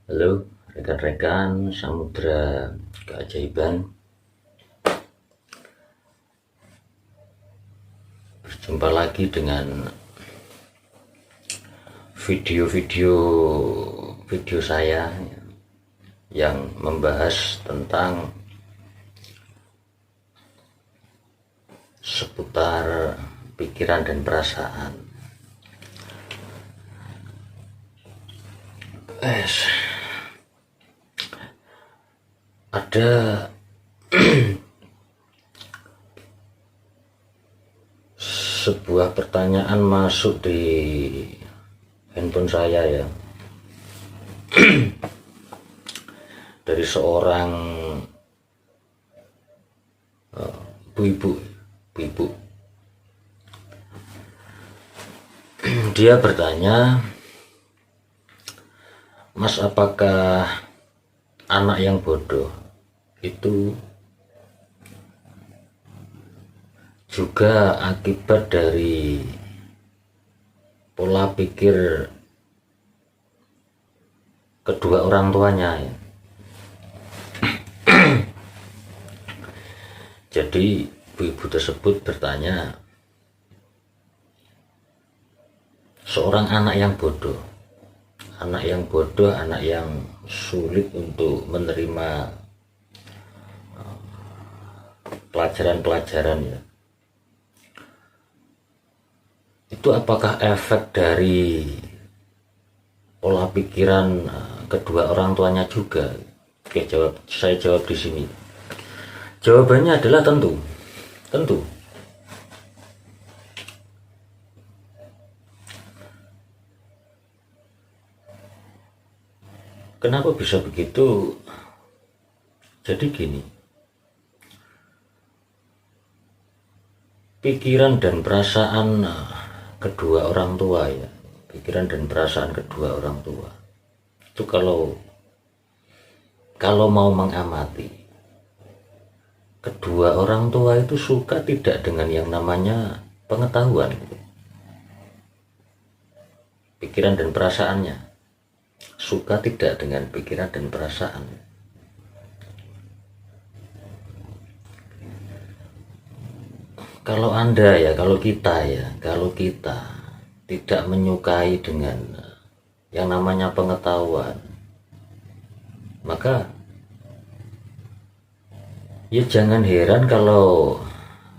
Halo rekan-rekan Samudra Keajaiban. Berjumpa lagi dengan video saya yang membahas tentang seputar pikiran dan perasaan. Ada sebuah pertanyaan masuk di handphone saya ya, dari seorang ibu-ibu. Dia bertanya, Mas, apakah anak yang bodoh itu juga akibat dari pola pikir kedua orang tuanya ya? Jadi ibu-ibu tersebut bertanya, seorang anak yang bodoh, anak yang sulit untuk menerima pelajaran-pelajaran ya, itu apakah efek dari pola pikiran kedua orang tuanya juga? Oke, saya jawab di sini. Jawabannya adalah tentu. Kenapa bisa begitu? Jadi gini, pikiran dan perasaan kedua orang tua ya, pikiran dan perasaan kedua orang tua itu kalau mau mengamati, kedua orang tua itu suka tidak dengan yang namanya pengetahuan, pikiran dan perasaannya suka tidak dengan pikiran dan perasaan. Kalau Anda ya, kalau kita tidak menyukai dengan yang namanya pengetahuan, maka ya jangan heran kalau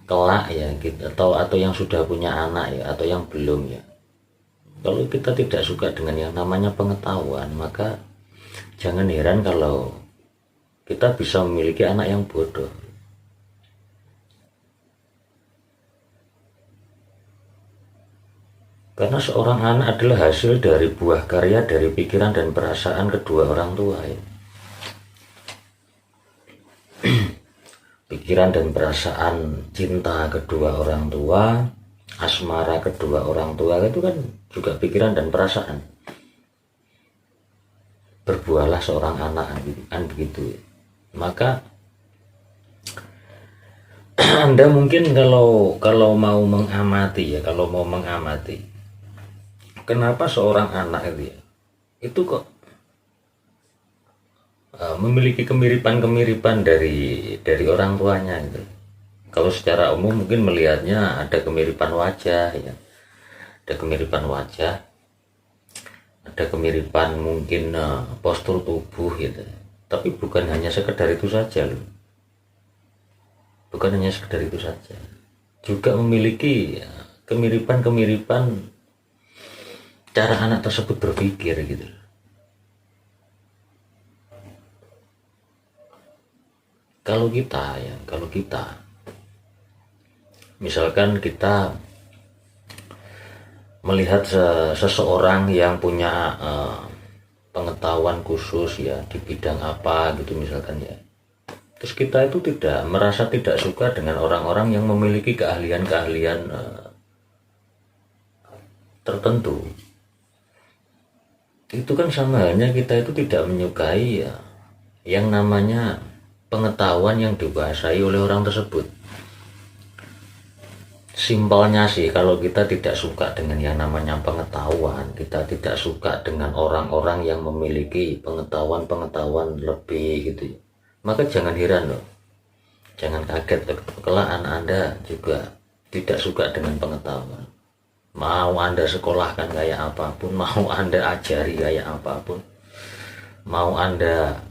kelak ya gitu, atau yang sudah punya anak ya, atau yang belum ya, kalau kita tidak suka dengan yang namanya pengetahuan, maka jangan heran kalau kita bisa memiliki anak yang bodoh. Karena seorang anak adalah hasil dari buah karya dari pikiran dan perasaan kedua orang tua ya. Pikiran dan perasaan cinta kedua orang tua, asmara kedua orang tua itu kan juga pikiran dan perasaan. Berbuahlah seorang anak kan begitu. Maka Anda mungkin kalau mau mengamati ya, kenapa seorang anak itu kok memiliki kemiripan dari orang tuanya gitu. Kalau secara umum mungkin melihatnya ada kemiripan wajah ya, ada kemiripan mungkin postur tubuh gitu. Tapi bukan hanya sekedar itu saja loh. Juga memiliki kemiripan cara anak tersebut berpikir gitu. Kalau kita misalkan kita melihat seseorang yang punya pengetahuan khusus ya di bidang apa gitu misalkan ya, terus kita itu tidak suka dengan orang-orang yang memiliki keahlian tertentu, itu kan sama halnya kita itu tidak menyukai ya yang namanya pengetahuan yang dikuasai oleh orang tersebut. Simpelnya sih, kalau kita tidak suka dengan yang namanya pengetahuan, kita tidak suka dengan orang-orang yang memiliki pengetahuan-pengetahuan lebih gitu ya, maka jangan heran loh, jangan kaget loh, kelak anak Anda juga tidak suka dengan pengetahuan. Mau Anda sekolahkan kayak apapun, mau Anda ajari kayak apapun, mau Anda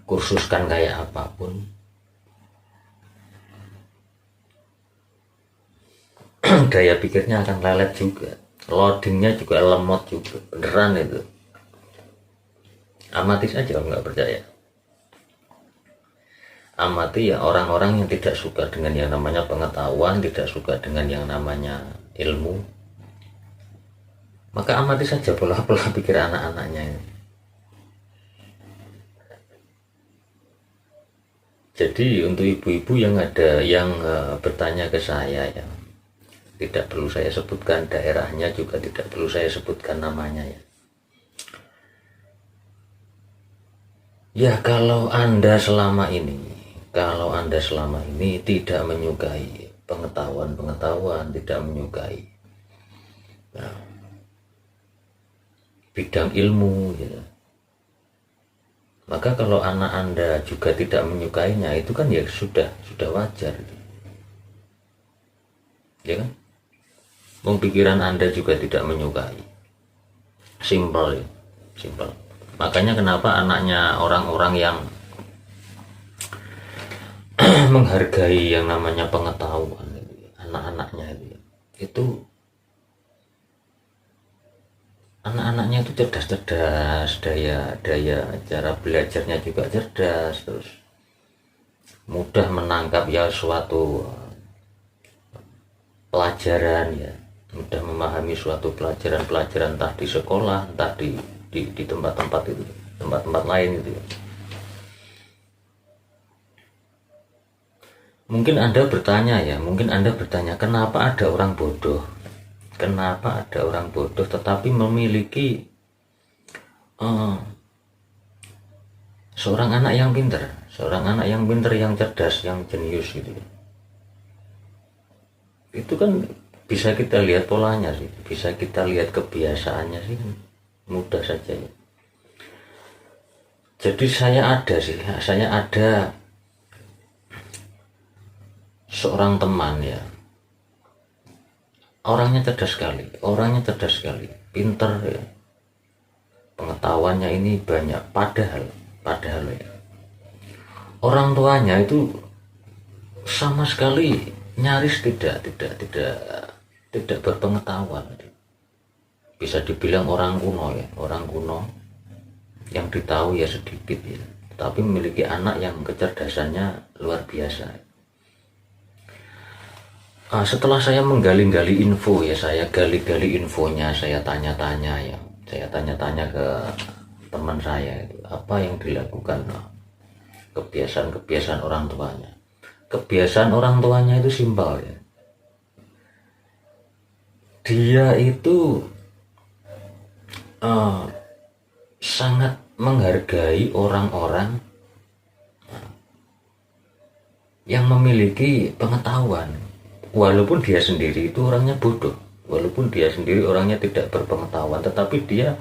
kursuskan kayak apapun, daya pikirnya akan lelet juga, loadingnya juga lemot juga, beneran itu. Amati saja kalau nggak percaya. Amati ya orang-orang yang tidak suka dengan yang namanya pengetahuan, tidak suka dengan yang namanya ilmu, maka amati saja pola-pola pikir anak-anaknya ini. Jadi untuk ibu-ibu yang ada yang bertanya ke saya ya, tidak perlu saya sebutkan daerahnya, juga tidak perlu saya sebutkan namanya ya. Ya kalau Anda selama ini tidak menyukai pengetahuan, tidak menyukai bidang ilmu ya, maka kalau anak Anda juga tidak menyukainya, itu kan ya sudah wajar ya kan. Pikiran Anda juga tidak menyukai, simpel ya, simpel. Makanya kenapa anaknya orang-orang yang menghargai yang namanya pengetahuan, anak-anaknya itu anak-anaknya itu cerdas-cerdas, daya cara belajarnya juga cerdas, terus mudah menangkap ya suatu pelajaran ya, mudah memahami suatu pelajaran entah di sekolah, entah di tempat-tempat itu, tempat-tempat lain itu ya. Mungkin Anda bertanya kenapa ada orang bodoh tetapi memiliki seorang anak yang pintar, yang cerdas, yang jenius gitu. Itu kan bisa kita lihat polanya sih, bisa kita lihat kebiasaannya sih, mudah saja ya. Jadi saya ada seorang teman ya, orangnya cerdas sekali, pinter ya, pengetahuannya ini banyak, padahal ya, orang tuanya itu sama sekali nyaris tidak berpengetahuan, bisa dibilang orang kuno yang ditahu ya sedikit ya, tapi memiliki anak yang kecerdasannya luar biasa. Setelah saya menggali-gali info ya, saya gali-gali infonya, saya tanya-tanya ke teman saya itu, apa yang dilakukan, kebiasaan orang tuanya. Kebiasaan orang tuanya itu simpel ya. Dia itu sangat menghargai orang-orang yang memiliki pengetahuan, walaupun dia sendiri itu orangnya bodoh, walaupun dia sendiri orangnya tidak berpengetahuan, tetapi dia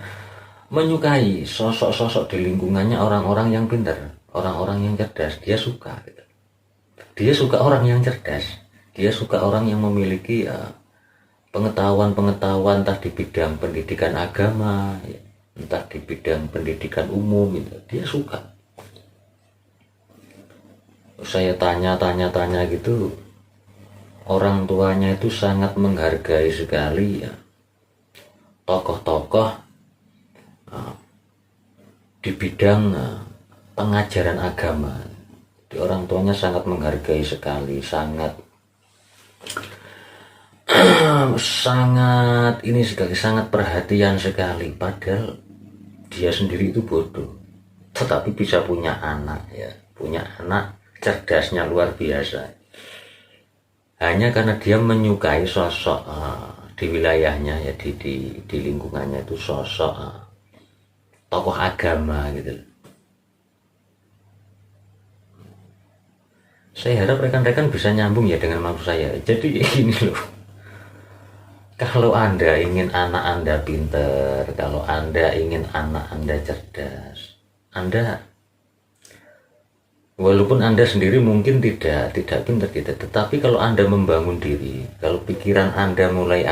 menyukai sosok-sosok di lingkungannya orang-orang yang pintar, orang-orang yang cerdas. Dia suka gitu. Dia suka orang yang cerdas, dia suka orang yang memiliki pengetahuan entah di bidang pendidikan agama, entah di bidang pendidikan umum gitu. Dia suka. Saya tanya gitu, orang tuanya itu sangat menghargai sekali ya tokoh-tokoh di bidang pengajaran agama. Di orang tuanya sangat menghargai sekali, sangat sangat perhatian sekali, padahal dia sendiri itu bodoh, tetapi bisa punya anak cerdasnya luar biasa, hanya karena dia menyukai sosok di wilayahnya ya, di lingkungannya itu sosok tokoh agama gitu. Saya harap rekan-rekan bisa nyambung ya dengan maksud saya. Jadi ini loh, kalau Anda ingin anak Anda pinter, kalau Anda ingin anak Anda cerdas, Anda walaupun Anda sendiri mungkin tidak pinter tidak, tetapi kalau Anda membangun diri, kalau pikiran Anda mulai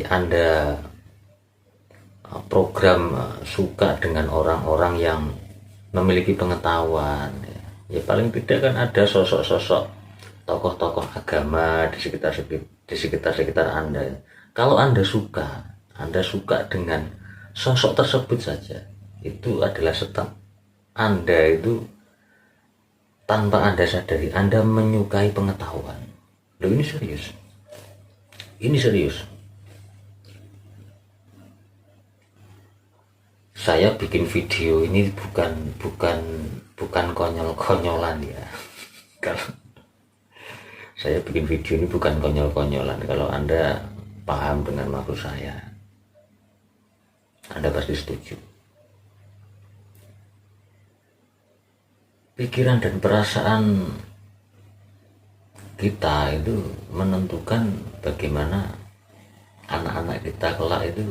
Anda program suka dengan orang-orang yang memiliki pengetahuan ya. Ya paling tidak kan ada sosok-sosok tokoh-tokoh agama di sekitar Anda ya. Kalau Anda suka dengan sosok tersebut saja, itu adalah start Anda itu tanpa Anda sadari Anda menyukai pengetahuan. Loh, ini serius. Saya bikin video ini bukan konyol-konyolan ya. Kalau saya bikin video ini bukan konyol-konyolan, kalau Anda paham dengan maksud saya, Anda pasti setuju. Pikiran dan perasaan kita itu menentukan bagaimana anak-anak kita kelak itu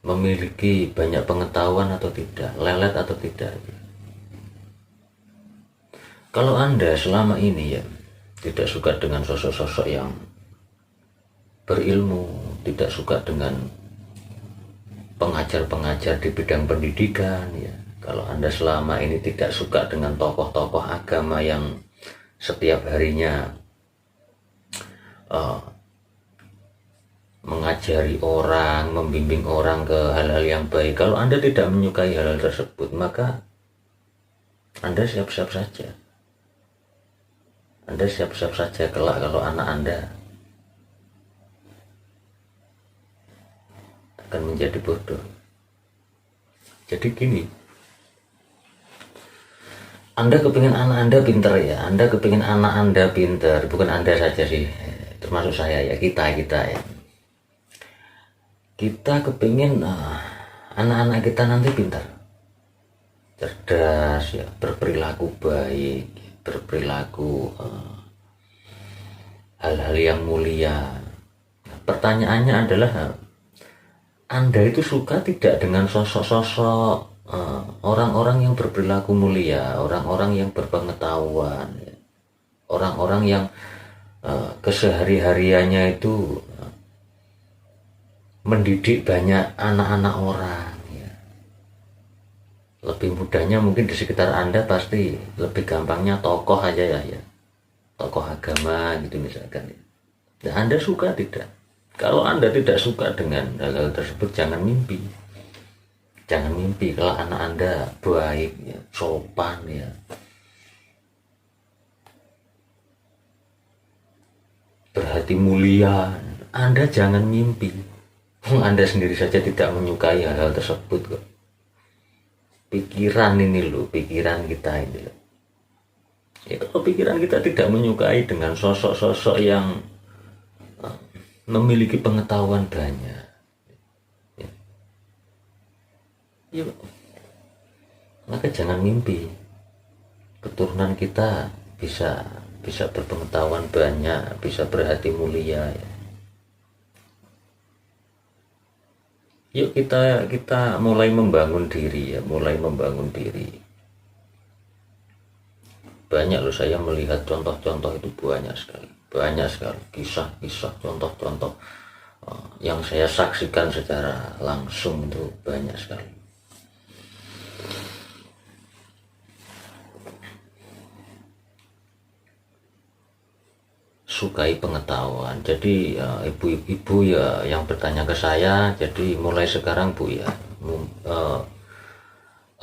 memiliki banyak pengetahuan atau tidak, lelet atau tidak. Kalau Anda selama ini ya tidak suka dengan sosok-sosok yang berilmu, tidak suka dengan pengajar-pengajar di bidang pendidikan ya, kalau Anda selama ini tidak suka dengan tokoh-tokoh agama yang setiap harinya mengajari orang, membimbing orang ke hal-hal yang baik, kalau Anda tidak menyukai hal-hal tersebut, maka Anda siap-siap saja. Anda siap-siap saja kelak kalau anak Anda akan menjadi bodoh. Jadi gini, Anda kepingin anak Anda pinter ya, Anda kepingin anak Anda pinter, bukan Anda saja sih, termasuk saya ya, kita ya. Kita kepingin anak-anak kita nanti pintar, cerdas ya, berperilaku baik, berperilaku hal-hal yang mulia. Pertanyaannya adalah, Anda itu suka tidak dengan sosok-sosok orang-orang yang berperilaku mulia, orang-orang yang berpengetahuan ya, orang-orang yang kesehari-hariannya itu mendidik banyak anak-anak orang ya. Lebih mudahnya mungkin di sekitar Anda pasti lebih gampangnya tokoh aja ya, tokoh agama gitu misalkan ya. Nah, Anda suka tidak? Kalau Anda tidak suka dengan hal-hal tersebut, jangan mimpi kalau anak Anda baik ya, sopan ya, berhati mulia, Anda jangan mimpi. Anda sendiri saja tidak menyukai hal-hal tersebut kok. Pikiran ini loh, pikiran kita ini loh. Ya kalau pikiran kita tidak menyukai dengan sosok-sosok yang memiliki pengetahuan banyak, ya, maka jangan mimpi keturunan kita bisa berpengetahuan banyak, bisa berhati mulia ya. Yuk kita mulai membangun diri ya, Banyak loh saya melihat contoh-contoh itu banyak sekali kisah-kisah, contoh-contoh yang saya saksikan secara langsung itu banyak sekali. Sukai pengetahuan. Jadi ibu-ibu ya yang bertanya ke saya, jadi mulai sekarang Bu ya,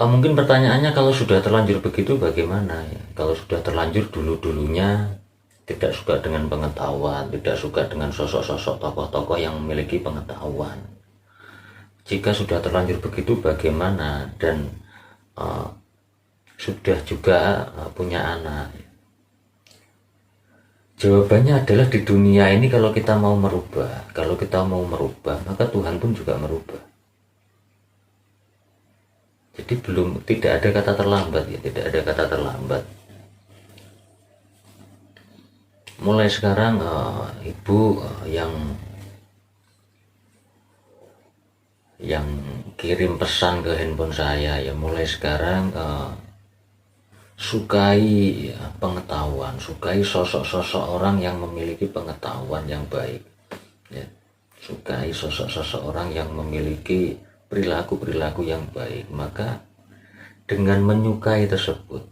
mungkin pertanyaannya kalau sudah terlanjur begitu bagaimana ya? Kalau sudah terlanjur dulunya tidak suka dengan pengetahuan, tidak suka dengan sosok-sosok tokoh-tokoh yang memiliki pengetahuan, jika sudah terlanjur begitu bagaimana? Dan sudah juga punya anak, Jawabannya adalah di dunia ini kalau kita mau merubah, maka Tuhan pun juga merubah. Jadi tidak ada kata terlambat ya, tidak ada kata terlambat. Mulai sekarang ibu yang kirim pesan ke handphone saya ya, mulai sekarang sukai pengetahuan, sukai sosok-sosok orang yang memiliki pengetahuan yang baik ya. Sukai sosok-sosok orang yang memiliki perilaku-perilaku yang baik. Maka dengan menyukai tersebut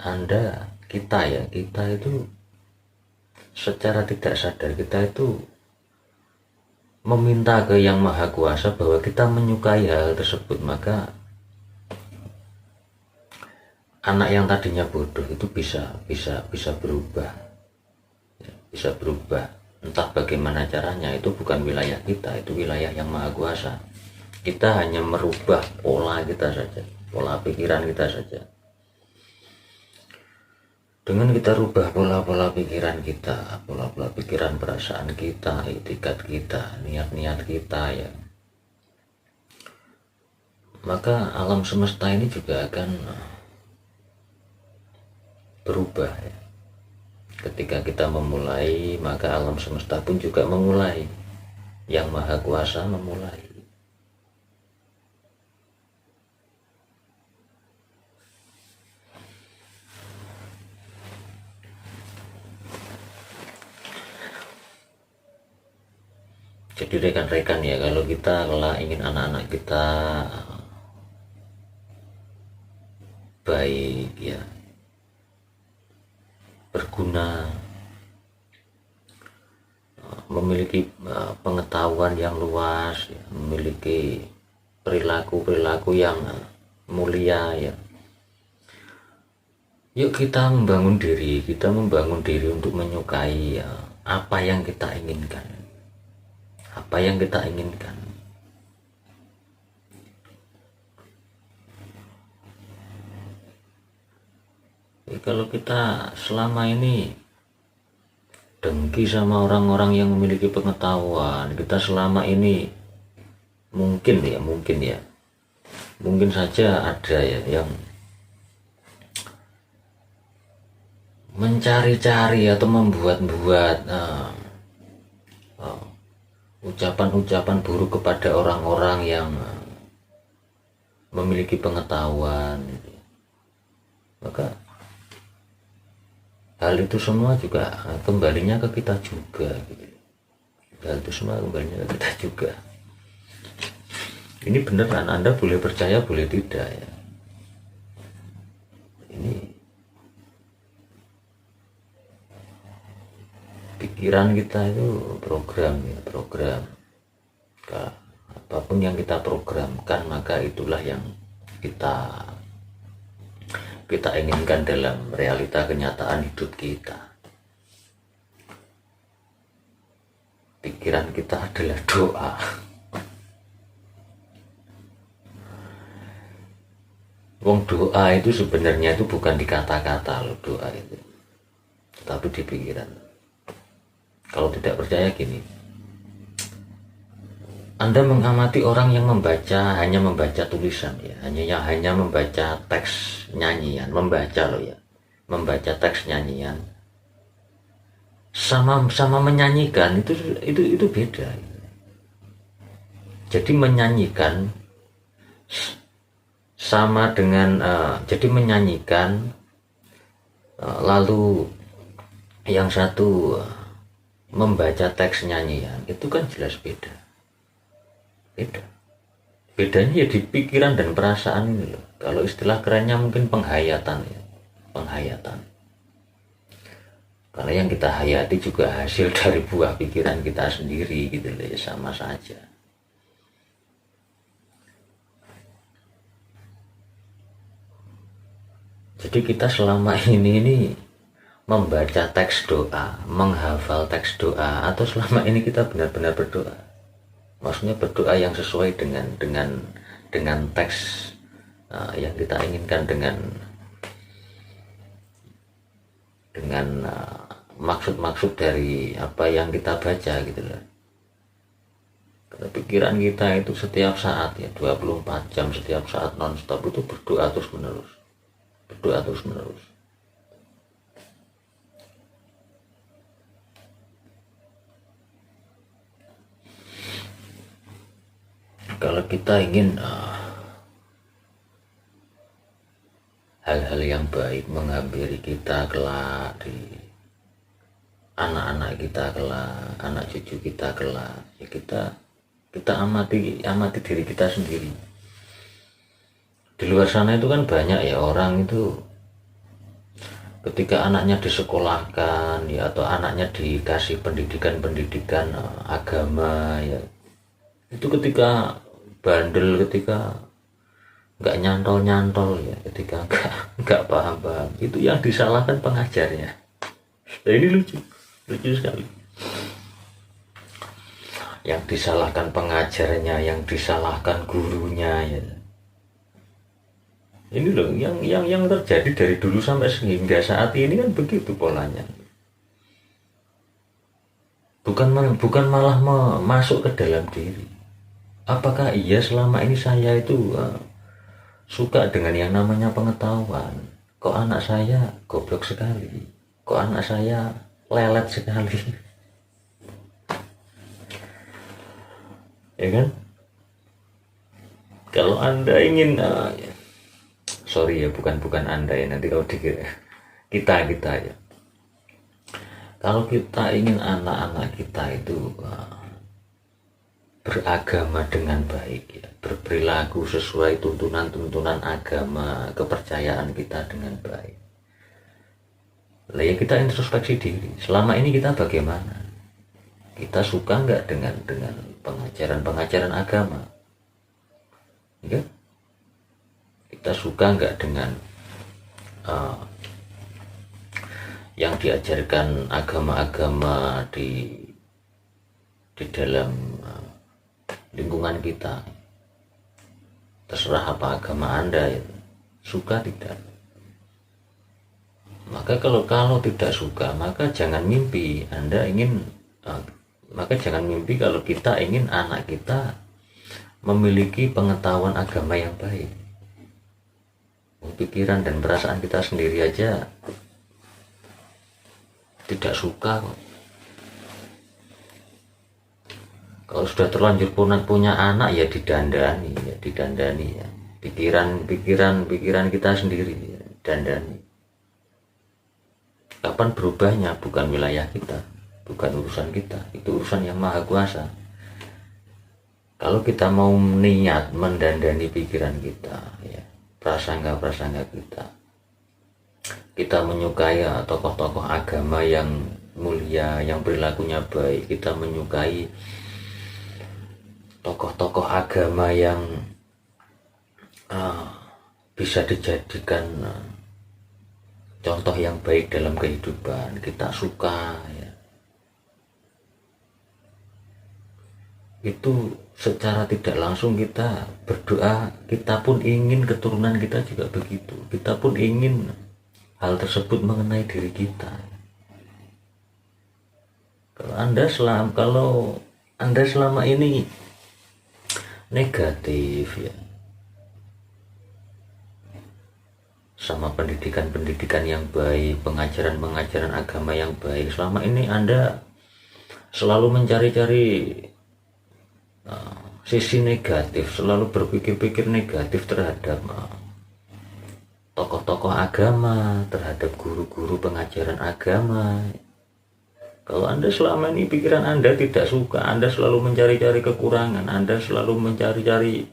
kita itu secara tidak sadar kita itu meminta ke Yang Maha Kuasa bahwa kita menyukai hal tersebut. Maka anak yang tadinya bodoh itu bisa berubah ya, bisa berubah. Entah bagaimana caranya, itu bukan wilayah kita, itu wilayah Yang Maha Kuasa. Kita hanya merubah pola kita saja, pola pikiran kita saja. Dengan kita rubah pola-pola pikiran kita, pola-pola pikiran, perasaan kita, etikat kita, niat-niat kita ya, maka alam semesta ini juga akan berubah ya. Ketika kita memulai, maka alam semesta pun juga memulai. Yang Maha Kuasa memulai. Jadi rekan-rekan ya, kalau kita ingin anak-anak kita baik ya, berguna, memiliki pengetahuan yang luas ya, memiliki perilaku-perilaku yang mulia ya, yuk kita membangun diri untuk menyukai ya, apa yang kita inginkan. Ya, kalau kita selama ini dengki sama orang-orang yang memiliki pengetahuan, kita selama ini mungkin saja ada ya yang mencari-cari atau membuat-buat ucapan-ucapan buruk kepada orang-orang yang memiliki pengetahuan. Maka hal itu semua juga kembalinya ke kita juga gitu. Hal itu semua kembalinya ke kita juga. Ini beneran, Anda boleh percaya boleh tidak ya. Ini pikiran kita itu program. Apapun yang kita programkan, maka itulah yang kita inginkan dalam realita kenyataan hidup kita. Pikiran kita adalah doa. Wong doa itu sebenarnya itu bukan di kata-kata loh, doa itu, tapi di pikiran. Kalau tidak percaya gini, Anda mengamati orang yang hanya membaca tulisan ya, hanya membaca teks nyanyian, membaca teks nyanyian, sama menyanyikan itu beda. Jadi menyanyikan sama dengan lalu yang satu membaca teks nyanyian, itu kan jelas beda. Bedanya ya di pikiran dan perasaan ini loh. Kalau istilah kerennya mungkin penghayatan ya, karena yang kita hayati juga hasil dari buah pikiran kita sendiri gitu loh ya, sama saja. Jadi kita selama ini membaca teks doa, menghafal teks doa, atau selama ini kita benar-benar berdoa. Maksudnya berdoa yang sesuai dengan teks yang kita inginkan, dengan maksud-maksud dari apa yang kita baca gitu loh. Karena pikiran kita itu setiap saat ya 24 jam setiap saat nonstop itu berdoa terus menerus. Berdoa terus menerus. Kalau kita ingin hal-hal yang baik menghampiri kita kelak di anak-anak kita kelak, anak cucu kita kelak, ya kita amati diri kita sendiri. Di luar sana itu kan banyak ya orang itu ketika anaknya disekolahkan ya atau anaknya dikasih pendidikan agama ya, itu ketika bandel, ketika nggak nyantol ya, ketika nggak paham itu yang disalahkan pengajarnya. Nah, ini lucu sekali. Yang disalahkan pengajarnya, yang disalahkan gurunya ya. Ini loh yang terjadi dari dulu sampai hingga saat ini kan begitu polanya. Bukan malah masuk ke dalam diri. Apakah iya selama ini saya itu suka dengan yang namanya pengetahuan? Kok anak saya goblok sekali? Kok anak saya lelet sekali? Ya kan? Kalau Anda ingin sorry ya, bukan Anda ya, nanti kalau dikira kita ya. Kalau kita ingin anak-anak kita itu beragama dengan baik ya, berperilaku sesuai tuntunan agama, kepercayaan kita dengan baik. Lah ya kita introspeksi diri. Selama ini kita bagaimana? Kita suka nggak dengan pengajaran agama? Ya? Kita suka nggak dengan yang diajarkan agama-agama di dalam lingkungan kita? Terserah apa agama Anda ya, suka tidak. Maka kalau tidak suka, maka jangan mimpi kalau kita ingin anak kita memiliki pengetahuan agama yang baik. Pikiran dan perasaan kita sendiri aja tidak suka kok. Kalau sudah terlanjur punya anak ya didandani ya. Pikiran kita sendiri ya, dandani. Kapan berubahnya bukan wilayah kita, bukan urusan kita, itu urusan yang maha kuasa. Kalau kita mau niat mendandani pikiran kita ya, prasangka kita menyukai tokoh-tokoh agama yang mulia, yang perilakunya baik, kita menyukai tokoh-tokoh agama yang bisa dijadikan contoh yang baik dalam kehidupan, kita suka ya. Itu secara tidak langsung kita berdoa, kita pun ingin keturunan kita juga begitu. Kita pun ingin hal tersebut mengenai diri kita. Kalau Anda selama ini negatif ya sama pendidikan yang baik, pengajaran agama yang baik, selama ini Anda selalu mencari-cari sisi negatif, selalu berpikir-pikir negatif terhadap tokoh-tokoh agama, terhadap guru-guru pengajaran agama. Kalau Anda selama ini pikiran Anda tidak suka, Anda selalu mencari-cari kekurangan, Anda selalu mencari-cari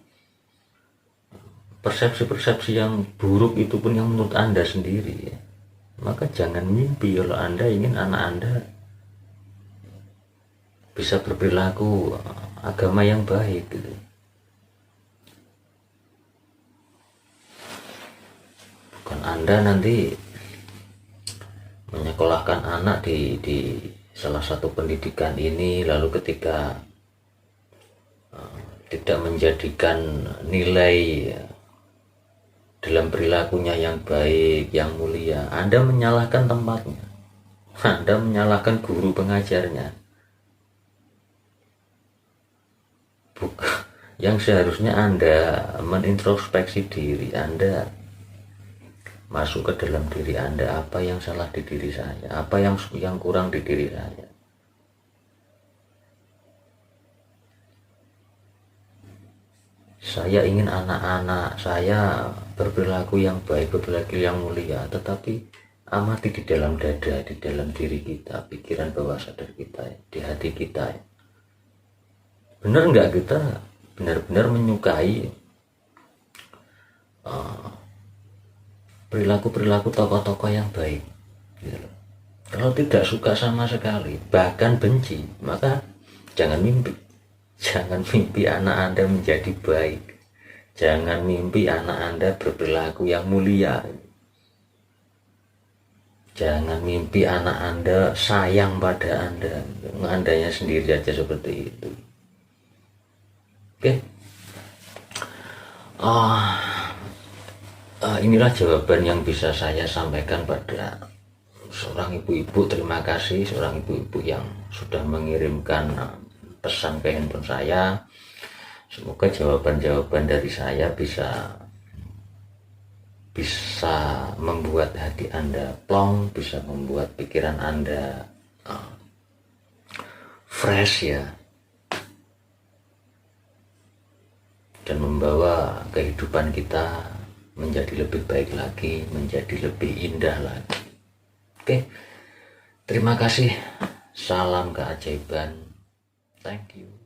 persepsi-persepsi yang buruk, itu pun yang menurut Anda sendiri ya, maka jangan mimpi kalau Anda ingin anak Anda bisa berperilaku agama yang baik gitu. Bukan Anda nanti menyekolahkan anak di salah satu pendidikan ini, lalu ketika tidak menjadikan nilai dalam perilakunya yang baik, yang mulia, Anda menyalahkan tempatnya. Anda menyalahkan guru pengajarnya. Bukan. Yang seharusnya Anda menintrospeksi diri Anda, masuk ke dalam diri Anda, apa yang salah di diri saya, apa yang kurang di diri saya. Saya ingin anak-anak saya berperilaku yang baik, berperilaku yang mulia, tetapi amati di dalam dada, di dalam diri kita, pikiran bawah sadar kita, di hati kita. Benar nggak kita benar-benar menyukai perilaku-perilaku tokoh-tokoh yang baik gitu. Kalau tidak suka sama sekali, bahkan benci, maka jangan mimpi. Jangan mimpi anak Anda menjadi baik. Jangan mimpi anak Anda berperilaku yang mulia. Jangan mimpi anak Anda sayang pada Anda. Andanya sendiri aja seperti itu. Oke. Inilah jawaban yang bisa saya sampaikan pada seorang ibu-ibu. Terima kasih seorang ibu-ibu yang sudah mengirimkan pesan ke handphone saya. Semoga jawaban-jawaban dari saya bisa membuat hati Anda plong, bisa membuat pikiran Anda fresh ya, dan membawa kehidupan kita menjadi lebih baik lagi, menjadi lebih indah lagi. Oke, terima kasih. Salam keajaiban. Thank you.